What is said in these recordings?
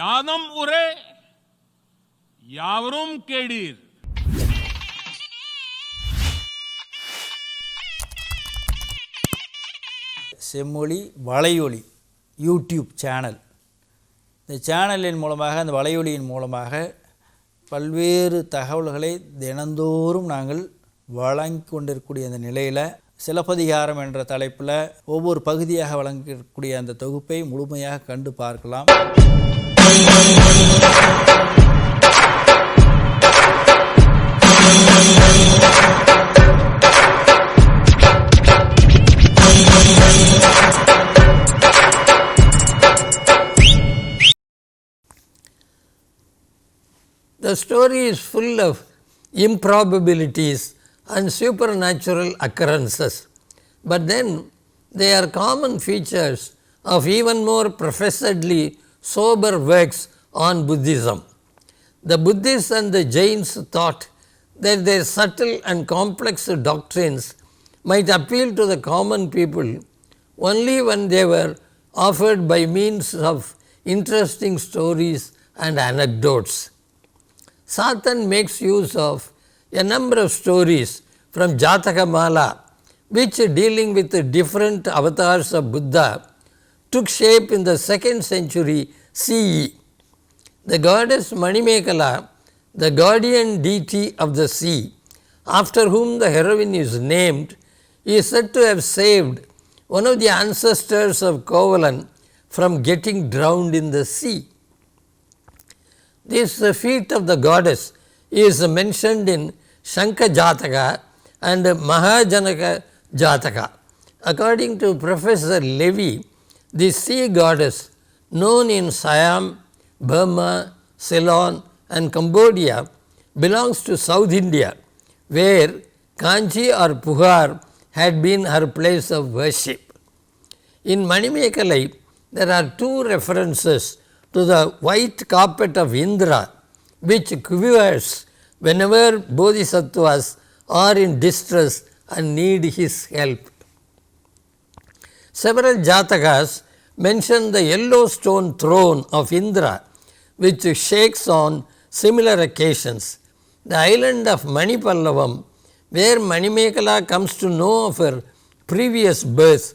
யாதும் ஊரே யாவரும் கேடீர். செம்மொழி வலையொலி யூடியூப் சேனல். இந்த சேனலின் மூலமாக, அந்த வலையொலியின் மூலமாக பல்வேறு தகவல்களை தினந்தோறும் நாங்கள் வழங்கி கொண்டிருக்கக்கூடிய அந்த நிலையில் சிலப்பதிகாரம் என்ற தலைப்பில் ஒவ்வொரு பகுதியாக வழங்கக்கூடிய அந்த தொகுப்பை முழுமையாக கண்டு பார்க்கலாம். The story is full of improbabilities and supernatural occurrences, but then they are common features of even more professedly sober works on Buddhism. The Buddhists and the Jains thought that their subtle and complex doctrines might appeal to the common people only when they were offered by means of interesting stories and anecdotes. Satan makes use of a number of stories from Jataka Mala, which, dealing with the different avatars of Buddha, took shape in the 2nd century CE. The goddess Manimegalai, the guardian deity of the sea, after whom the heroine is named, is said to have saved one of the ancestors of Kovalan from getting drowned in the sea. This feat of the goddess is mentioned in Shanka Jataka and Mahajanaka Jataka. According to Professor Levy, the sea goddess, known in Siam, Burma, Ceylon and Cambodia, belongs to South India, where Kanchi or Puhar had been her place of worship. In Manimegalai, there are 2 references to the white carpet of Indra, which quivers whenever bodhisattvas are in distress and need his help. Several Jatakas mention the yellow stone throne of Indra, which shakes on similar occasions. The island of Manipallavam, where Manimegalai comes to know of her previous birth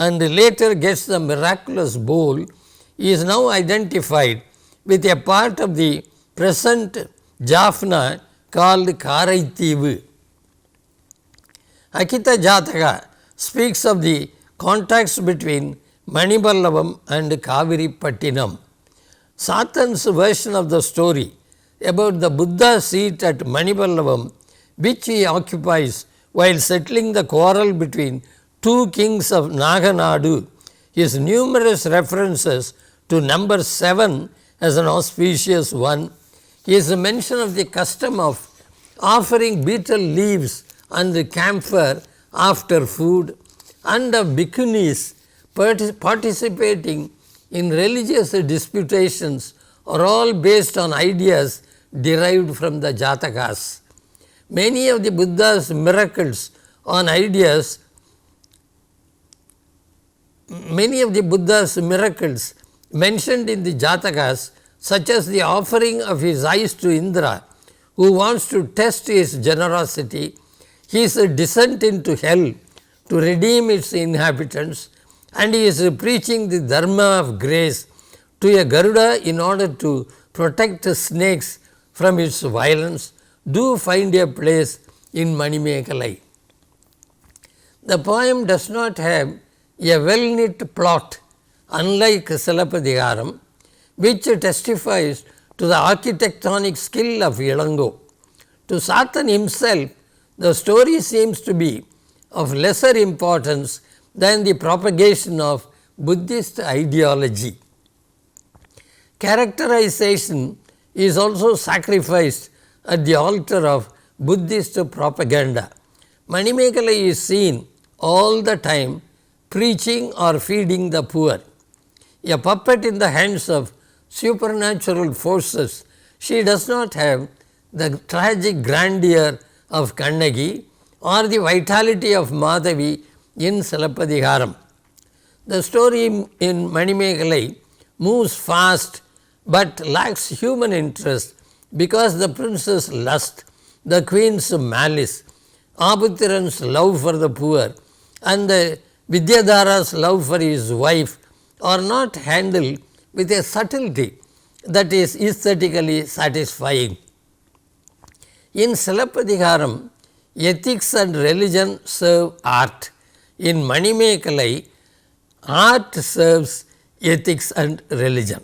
and later gets the miraculous bowl, is now identified with a part of the present Jaffna called Karaithivu. Akita Jataka speaks of the contacts between Manipallavam and Kaveri Pattinam. Satan's version of the story about the Buddha's seat at Manipallavam, which he occupies while settling the quarrel between 2 kings of Naganadu, is numerous references to number 7 as an auspicious one. Is a mention of the custom of offering betel leaves and camphor after food, and of bhikkhunis participating in religious disputations are all based on ideas derived from the Jatakas. Many of the Buddha's miracles mentioned in the Jatakas, such as the offering of his eyes to Indra, who wants to test his generosity, his descent into hell to redeem its inhabitants, and he is preaching the dharma of grace to a Garuda in order to protect snakes from its violence, do find a place in Manimegalai. The poem does not have a well-knit plot, unlike Silappadigaram, which testifies to the architectonic skill of Ilango. To Satan himself, the story seems to be of lesser importance than the propagation of Buddhist ideology. Characterization is also sacrificed at the altar of Buddhist propaganda. Manimegalai is seen all the time preaching or feeding the poor. A puppet in the hands of supernatural forces, she does not have the tragic grandeur of Kannagi or the vitality of Madhavi in Silappadigaram. The story in Manimegalai moves fast but lacks human interest because the prince's lust, the queen's malice, Abutirans' love for the poor and the Vidyadhara's love for his wife are not handled with a subtlety that is aesthetically satisfying. In Silappadigaram, ethics and religion serve art. In Manimegalai, art serves ethics and religion.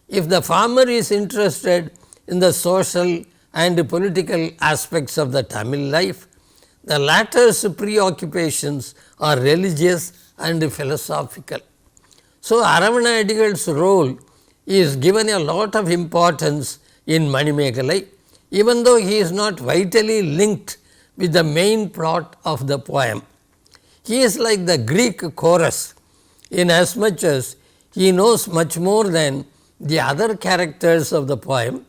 If the farmer is interested in the social and political aspects of the Tamil life, the latter's preoccupations are religious and philosophical. So, Aravanayadigal's role is given a lot of importance in Manimegalai, even though he is not vitally linked with the main plot of the poem. He is like the Greek chorus, inasmuch as he knows much more than the other characters of the poem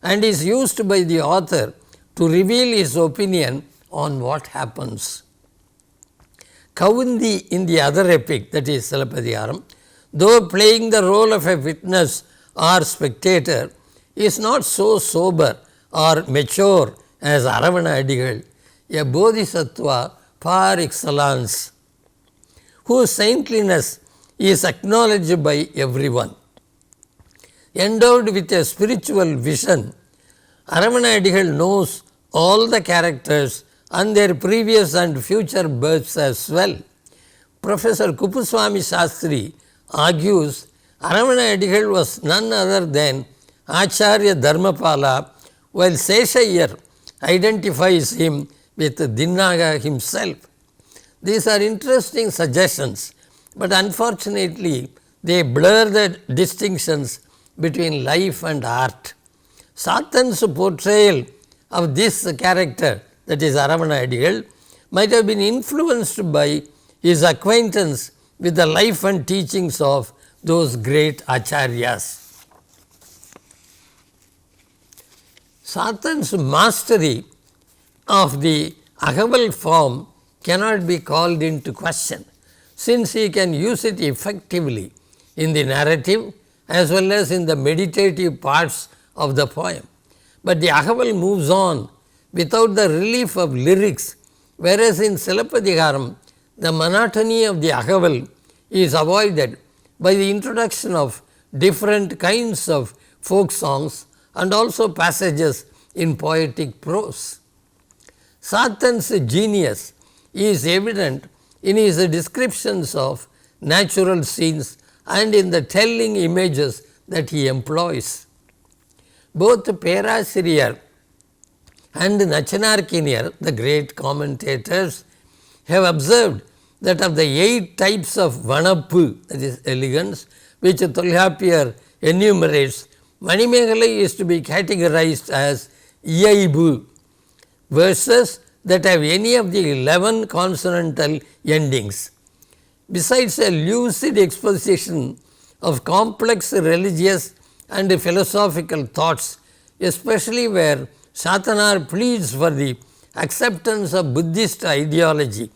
and is used by the author to reveal his opinion on what happens. Kavundi in the other epic, that is Silappadigaram, though playing the role of a witness or spectator, is not so sober or mature as Aravanayadigal, a bodhisattva par excellence, whose saintliness is acknowledged by everyone. Endowed with a spiritual vision, Aravanayadigal knows all the characters and their previous and future births as well. Professor Kuppuswamy Shastri argues Aravanayadigal was none other than Acharya Dharmapala, while Seshayar identifies him with Dinnaga himself. These are interesting suggestions, but unfortunately they blur the distinctions between life and art. Satan's portrayal of this character, that is Aravanayadigal, might have been influenced by his acquaintance with the life and teachings of those great acharyas. Satan's mastery of the Agaval form cannot be called into question, since he can use it effectively in the narrative as well as in the meditative parts of the poem. But the Agaval moves on without the relief of lyrics, whereas in Silappadigaram the monotony of the Agaval is avoided by the introduction of different kinds of folk songs and also passages in poetic prose. Satan's genius is evident in his descriptions of natural scenes and in the telling images that he employs. Both Perasiriyar and Nachanarkiniyar, the great commentators, have observed that of the 8 types of Vanappu, that is elegance, which Tolhapiyar enumerates, Manimegalai is to be categorized as Iyaibu, verses that have any of the 11 consonantal endings. Besides a lucid exposition of complex religious and philosophical thoughts, especially where Shatanar pleads for the acceptance of Buddhist ideology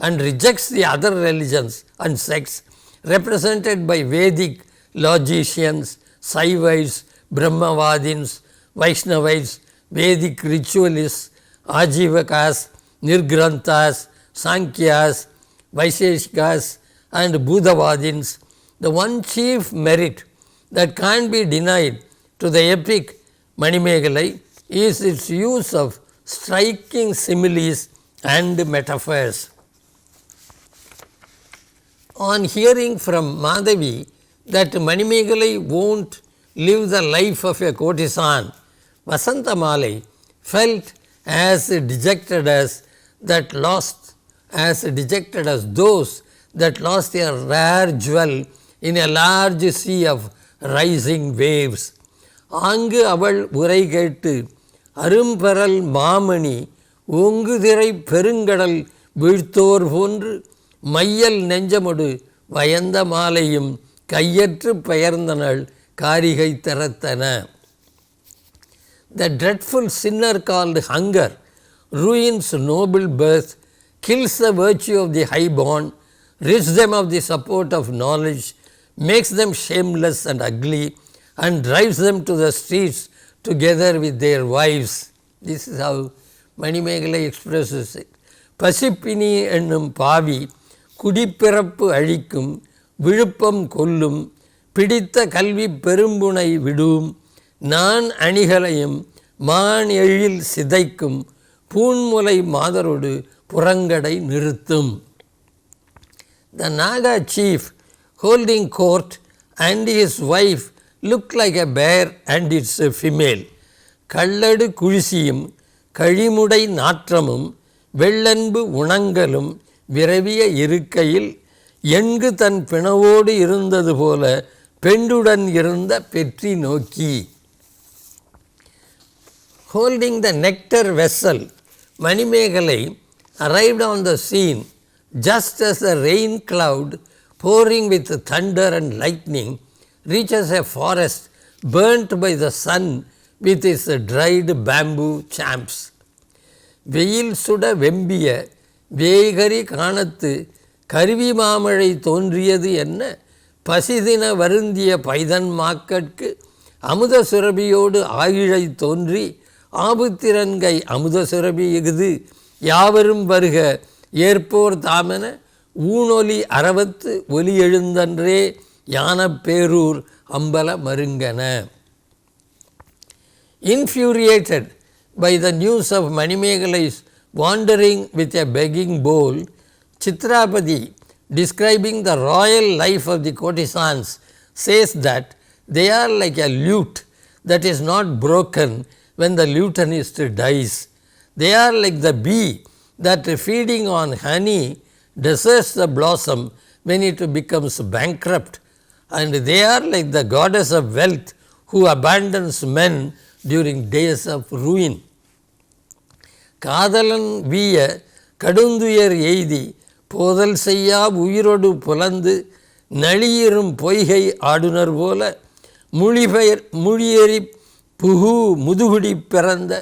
and rejects the other religions and sects represented by Vedic logicians, Saivites, Brahmavadins, Vaishnavites, Vedic ritualists, Ajivakas, Nirgranthas, Sankhyas, Vaisheshikas and Buddhavadins. The one chief merit that can't be denied to the epic Manimegalai is its use of striking similes and metaphors. On hearing from Madhavi that Manimegalai won't live the life of a courtesan, Vasantamalai felt as dejected as those that lost their rare jewel in a large sea of rising waves. ஆங்கு அவள் உரை கேட்டு அரும்பெறல் மாமணி ஓங்குதிரை பெருங்கடல் வீழ்த்தோர் போன்று மையல் நெஞ்சமொடு வயந்த மாலையும் கையற்று பெயர்ந்தனள் காரிகை திறத்தன. The dreadful sinner called hunger ruins noble birth, kills the virtue of the highborn, rids them of the support of knowledge, makes them shameless and ugly, and drives them to the streets together with their wives. This is how Manimegalai expresses it. பசிப்பினி என்னும் பாவி குடிப்பிறப்பு அழிக்கும் விழுப்பம் கொல்லும் பிடித்த கல்வி பெரும்புனை விடும் நான் அணிகளையும் மான் எழில் சிதைக்கும் பூன்முலை மாதரோடு புறங்கடை நிறுத்தும். The Naga chief holding court and his wife looked like a bear and its female. கள்ளடு குழிசியும் கழிமுடை நாற்றமும் வெள்ளன்பு உணங்கலும் விரவிய இருக்கையில் எங்கு தன் பிணவோடு இருந்தது போல பெண்டுடன் இருந்த பெற்றி நோக்கி. Holding the nectar vessel, Manimegalai arrived on the scene just as the rain cloud pouring with thunder and lightning reaches a forest burnt by the sun with its dried bamboo champs. வெயில் சுட வெம்பிய வேகரி காணத்து கருவி மாமழை தோன்றியது என்ன பசிதின வருந்திய பைதன் மாக்கட்கு அமுத சுரபியோடு ஆயிழை தோன்றி ஆபுத்திரன்கை அமுத சுரபி இகுது யாவரும் வருக ஏற்போர் தாமென ஊனொலி அறவத்து ஒலி எழுந்தன்றே யானப்பேரூர் அம்பல மருங்கன. Infuriated by the news of Manimegalai's wandering with a begging bowl, Chitrapati, describing the royal life of the courtesans, says that they are like a lute that is not broken when the lutenist dies. They are like the bee that feeding on honey deserts the blossom when it becomes bankrupt, and they are like the goddess of wealth who abandons men during days of ruin. காதலன் வீய கடுந்துயர் எய்தி போதல் செய்யா உயிரோடு புலந்து நளியிரும் பொய்கை ஆடுனர் போல மொழியேறி புகு முதுகுடி பிறந்த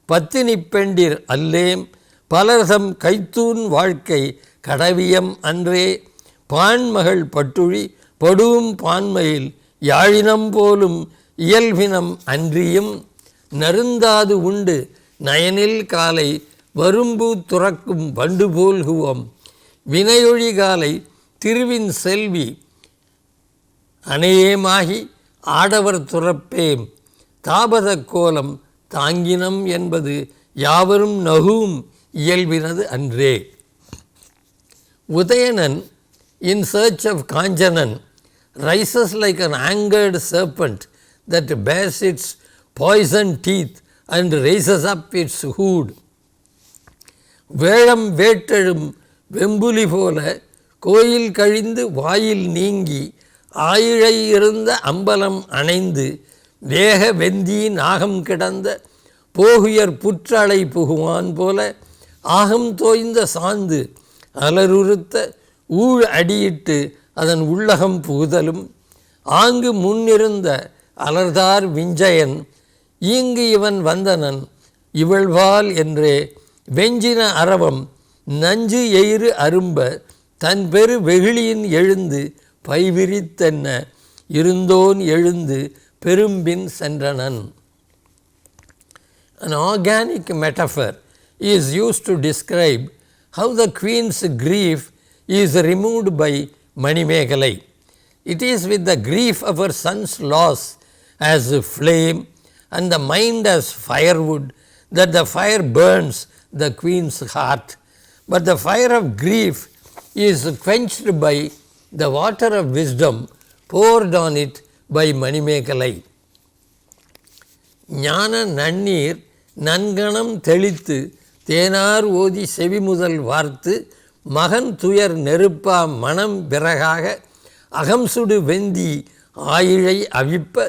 பத்தினி பெண்டிர் அல்லேம் பலர்தம் கைத்தூன் வாழ்க்கை கடவியம் அன்றே பான்மகள் பட்டுழி படுவும் பான்மையில் யாழினம் போலும் இயல்பினம் அன்றியும் நருந்தாது உண்டு நயனில் காலை வரும்பு துறக்கும் வண்டு போல்குவோம் வினையொழி காலை திருவின் செல்வி அணையேமாகி ஆடவர் துறப்பேம் தாபத கோலம் தாங்கினம் என்பது யாவரும் நகும் இயல்பினது அன்றே. Udayanan, in search of Kanchanan, rises like an angered serpent that bares its poisoned teeth and raises up its hood. வேழம் வேட்டெழும் வெம்புலி போல கோயில் கழிந்து வாயில் நீங்கி ஆயிழை இருந்த அம்பலம் அணைந்து வேக வெந்தி நாகம் கிடந்த போகுயர் புற்றலை புகுவான் போல ஆகம் தோய்ந்த சாந்து அலருறுத்த ஊழ் அடியிட்டு அதன் உள்ளகம் புகுதலும் ஆங்கு முன்னிருந்த அலர்தார் விஞ்சயன் ஈங்கு இவன் வந்தனன் இவள்வாள் என்றே வெஞ்சின அரவம் நஞ்சு எயிறு அரும்ப தன் பெரு வெகுளியின் எழுந்து பைவிரித்தென்ன இருந்தோன் எழுந்து பெரும்பின் சென்றனன். An organic metaphor is used to describe how the queen's grief is removed by Manimegalai. It is with the grief of her son's loss as flame and the mind as firewood that the fire burns the queen's heart, but the fire of grief is quenched by the water of wisdom poured on it by Manimegalai. ஞான நன்னீர் நன்கணம் தெளித்து தேனார் ஓதி செவிமுதல் வார்த்து மகன் துயர் நெருப்பா மனம் விறகாக அகம் சுடு வெந்தி ஆயிழை அவிப்ப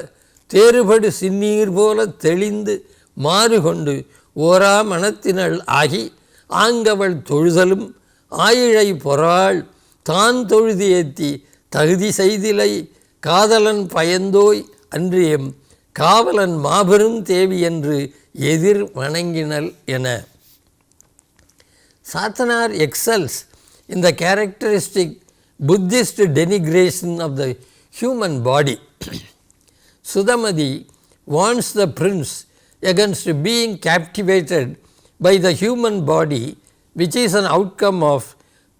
தேறுபடு சின்னீர் போல தெளிந்து மாறுகொண்டு ஓரா மனத்தினள் ஆகி ஆங்கவள் தொழுதலும் ஆயிழை பொறாள் தான் தொழுது ஏத்தி தகுதி செய்திலை காதலன் பயந்தோய் அன்றியம் காவலன் மாபெரும் தேவி என்று எதிர் வணங்கினல் என. Satanar excels in the characteristic Buddhist denigration of the human body. Sudamati warns the prince against being captivated by the human body, which is an outcome of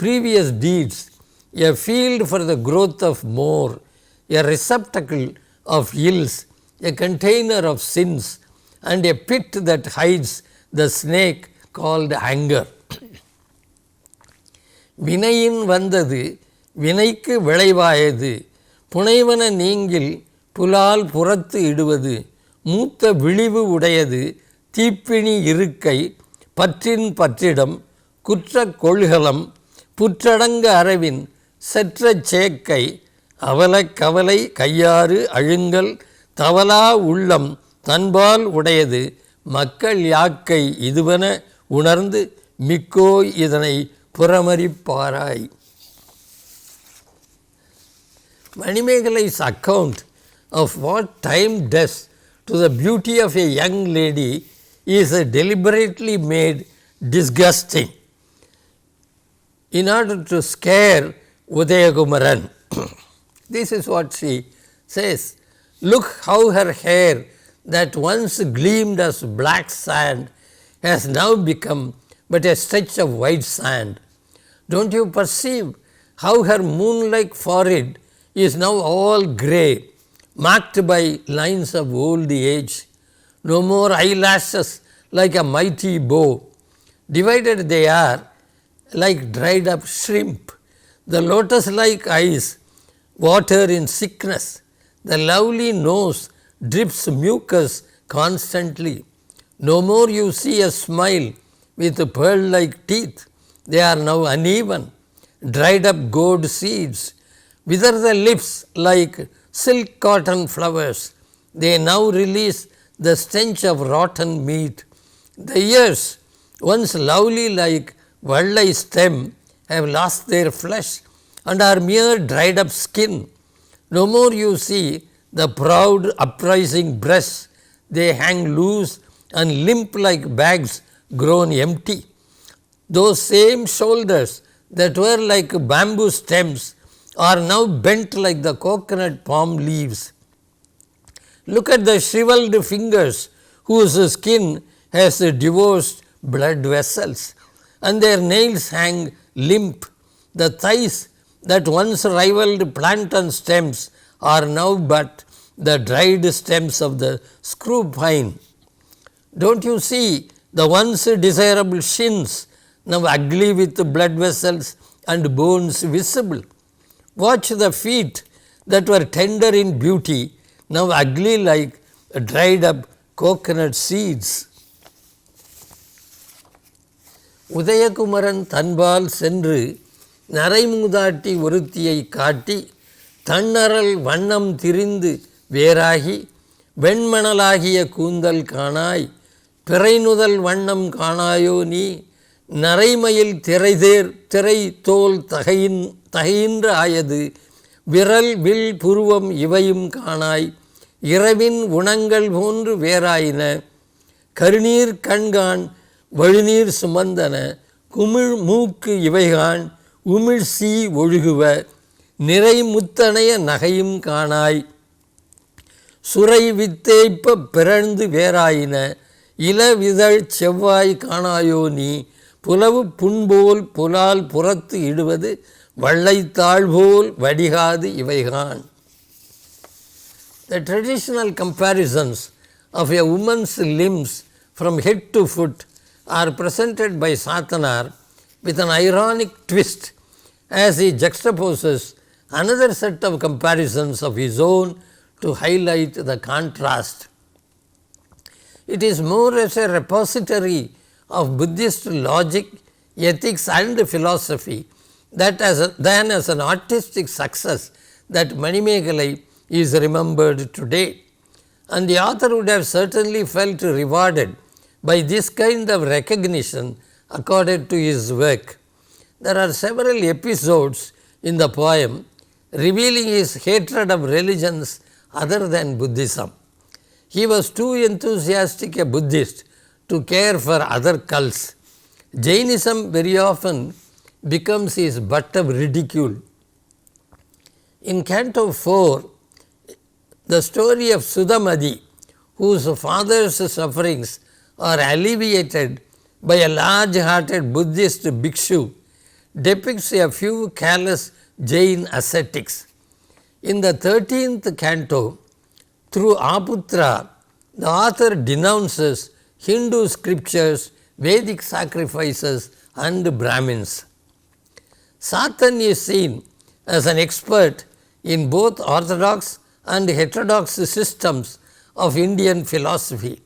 previous deeds, a field for the growth of more, a receptacle of ills, a container of sins, and a pit that hides the snake called anger. வினையின் வந்தது வினைக்கு விளைவாயது, புனைவன நீங்கில் புலால் புறத்து இடுவது, மூத்த விழிவு உடையது தீப்பிணி இருக்கை, பற்றின் பற்றிடம், குற்றக் கொள்கலம், புற்றடங்க அரவின் செற்றச் சேக்கை, அவலக் கவலை கையாறு அழுங்கல், தவலா உள்ளம் தன்பால் உடையது, மக்கள் யாக்கை இதுவென உணர்ந்து மிக்கோய் இதனை புறமறிப்பாராய். Manimegalai's account of what time does to the beauty of a young lady is deliberately made disgusting in order to scare Udayakumaran. This is what she says. Look how her hair that once gleamed as black sand has now become but a stretch of white sand. Don't you perceive how her moon-like forehead is now all grey, marked by lines of old age? No more eyelashes like a mighty bow. Divided they are like dried up shrimp. The lotus-like eyes water in sickness. The lovely nose drips mucus constantly. No more you see a smile with pearl-like teeth. They are now uneven, dried up gourd seeds. Wither the lips like silk cotton flowers. They now release the stench of rotten meat. The ears, once lovely like vallai stem, have lost their flesh and are mere dried up skin. No more you see the proud uprising breasts. They hang loose and limp like bags grown empty. Those same shoulders that were like bamboo stems are now bent like the coconut palm leaves. Look at the shriveled fingers whose skin has divorced blood vessels, and their nails hang limp. The thighs that once rivaled plantain stems are now but the dried stems of the screw pine. Don't you see the once desirable shins now ugly with blood vessels and bones visible? Watch the feet that were tender in beauty, now ugly like dried up coconut seeds. Udayakumaran தன்பால் சென்று நரைமூதாட்டி ஒருத்தியை காட்டி, தன்னரல் வண்ணம் திரிந்து வேறாகி, வெண்மணலாகிய கூந்தல் காணாய், பிறைநுதல் வண்ணம் காணாயோ நீ, நரைமயில் திரை தோல் தகையின்ற ஆயது, விரல் வில் புருவம் இவையும் காணாய், இரவின் உணங்கள் போன்று வேறாயின, கருநீர் கண்கான் வழுநீர் சுமந்தன, குமிழ் மூக்கு இவைகான் உமிழ் சீ ஒழுகுவ, நிறை முத்தனைய நகையும் காணாய், சுரை வித்தேய்ப்ப பிறழ்ந்து வேறாயின, இளவிதழ் செவ்வாய் காணாயோ நீ, புலவு புண்போல் புலால் புறத்து இடுவது, வள்ளைத்தாழ்போல் வடிகாது இவைகான். The traditional comparisons of a woman's limbs from head to foot are presented by Satanar with an ironic twist as he juxtaposes another set of comparisons of his own to highlight the contrast. It is more as a repository of Buddhist logic, ethics and philosophy than as an artistic success that Manimegalai is remembered today. And the author would have certainly felt rewarded by this kind of recognition accorded to his work. There are several episodes in the poem revealing his hatred of religions other than Buddhism. He was too enthusiastic a Buddhist to care for other cults. Jainism very often becomes his butt of ridicule. In Canto 4, the story of Sudamadi, whose father's sufferings are alleviated by a large-hearted Buddhist bhikshu, depicts a few careless Jain ascetics. In the 13th canto, through Aputra, the author denounces Hindu scriptures, Vedic sacrifices and Brahmins. Satan is seen as an expert in both orthodox and heterodox systems of Indian philosophy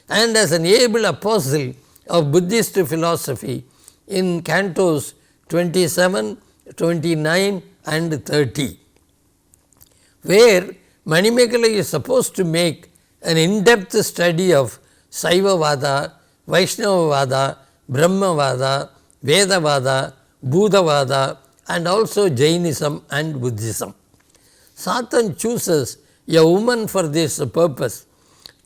and as an able apostle of Buddhist philosophy in cantos 27, 29 and 30, where Manimegalai is supposed to make an in-depth study of Saivavada, Vaishnavavada, Brahmavada, Vedavada, Buddhavada and also Jainism and Buddhism. Satan chooses a woman for this purpose,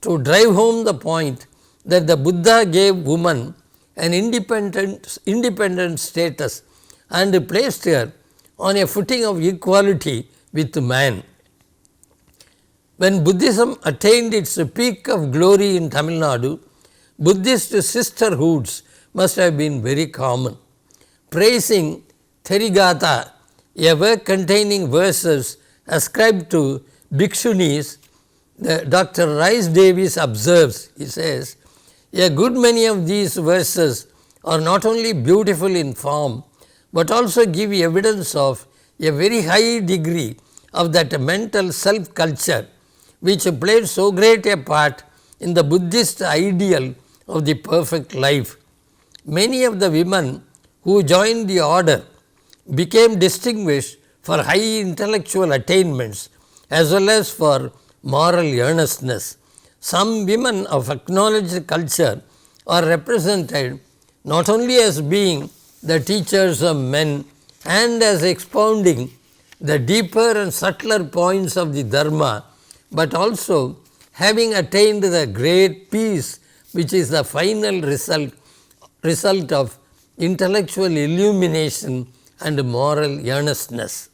to drive home the point that the Buddha gave woman an independent status and placed her on a footing of equality with man. When Buddhism attained its peak of glory in Tamil Nadu, Buddhist sisterhoods must have been very common. Praising Therigata, a work containing verses ascribed to Bhikshunis, Dr. Rice Davis observes, he says, a good many of these verses are not only beautiful in form, but also give evidence of a very high degree of that mental self-culture which played so great a part in the Buddhist ideal of the perfect life. Many of the women who joined the order became distinguished for high intellectual attainments as well as for moral earnestness. Some women of acknowledged culture are represented not only as being the teachers of men and as expounding the deeper and subtler points of the Dharma, but also having attained the great peace which is the final result of intellectual illumination and moral earnestness.